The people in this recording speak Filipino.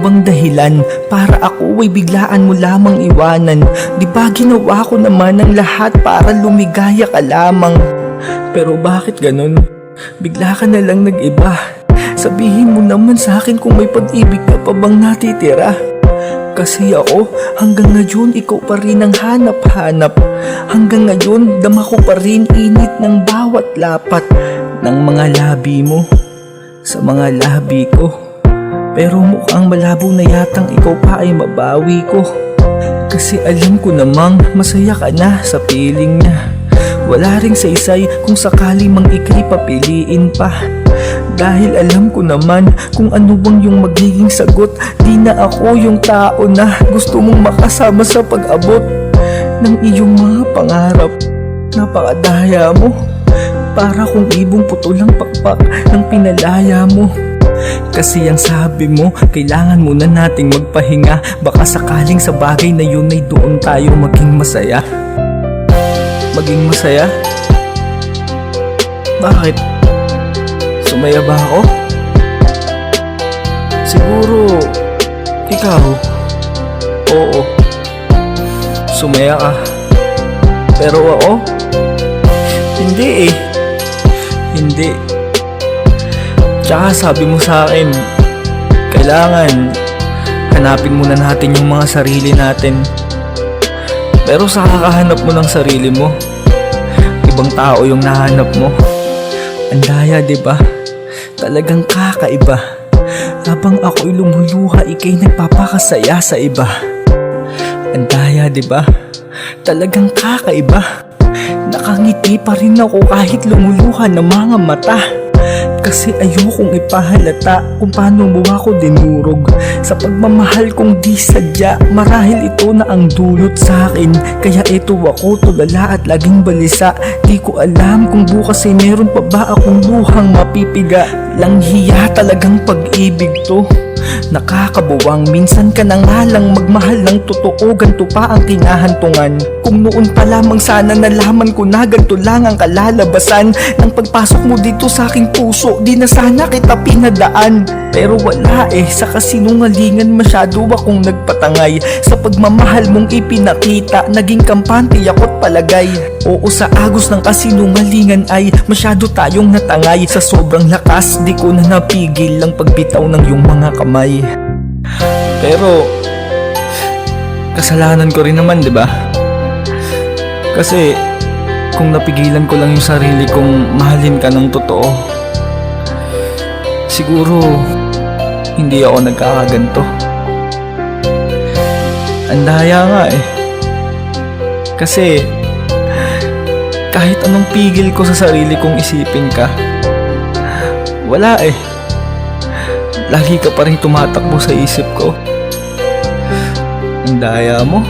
bang dahilan para ako ay biglaan mo lamang iwanan? Di ba ginawa ko naman ang lahat para lumigaya ka lamang? Pero bakit ganun? Bigla ka na lang nag-iba. Sabihin mo naman sa akin kung may pag-ibig ka pa bang natitira. Kasi ako, hanggang ngayon ikaw pa rin ang hanap-hanap. Hanggang ngayon, dama ko pa rin init ng bawat lapat ng mga labi mo sa mga labi ko. Pero mukhang malabo na yatang ikaw pa ay mabawi ko. Kasi alam ko namang masaya ka na sa piling niya. Wala ring saysay kung sakali mang ika'y papiliin pa. Dahil alam ko naman kung ano bang yung magiging sagot. Di na ako yung tao na gusto mong makasama sa pag-abot ng iyong mga pangarap. Napakadaya mo, para kung ibong putol ang pakpak ng pinalaya mo. Kasi ang sabi mo, kailangan muna nating magpahinga. Baka sakaling sa bagay na yun ay doon tayo maging masaya. Maging masaya? Bakit? Sumaya ba ako? Siguro, ikaw. Oo. Sumaya ka. Pero ako? Hindi eh. Hindi. Tsaka sabi mo sa akin, kailangan hanapin muna natin yung mga sarili natin. Pero sa kakahanap mo ng sarili mo, ibang tao yung nahanap mo. Ang daya, diba? Talagang kakaiba. Habang ako'y lumuluha, ika'y nagpapakasaya sa iba. Ang daya, diba? Talagang kakaiba. Nakangiti pa rin ako kahit lumuluha ng mga mata. Kasi ayokong ipahalata kung paano mo ako dinurog. Sa pagmamahal kong di sadya, marahil ito na ang dulot sa akin. Kaya ito ako tulala at laging balisa. Di ko alam kung bukas ay meron pa ba akong luhang mapipiga. Langhiya talagang pag-ibig to. Nakakabuwang, minsan ka na nga lang magmahal ng totoo. Ganto pa ang kinahantungan. Kung noon pa lamang sana nalaman ko na ganto lang ang kalalabasan ng pagpasok mo dito sa aking puso. Di na sana kita pinadaan. Pero wala eh, sa kasinungalingan masyado akong nagpatangay. Sa pagmamahal mong ipinakita, naging kampante ako't palagay. Oo, sa agos ng kasinungalingan ay masyado tayong natangay. Sa sobrang lakas, di ko na napigil ang pagbitaw ng iyong mga kamay. Pero kasalanan ko rin naman, di ba? Kasi kung napigilan ko lang yung sarili kong mahalin ka ng totoo, siguro hindi ako nagkakaganto. Ang daya nga eh. Kasi kahit anong pigil ko sa sarili kong isipin ka, wala eh. Lagi ka pa rin tumatakbo sa isip ko. Ang daya mo.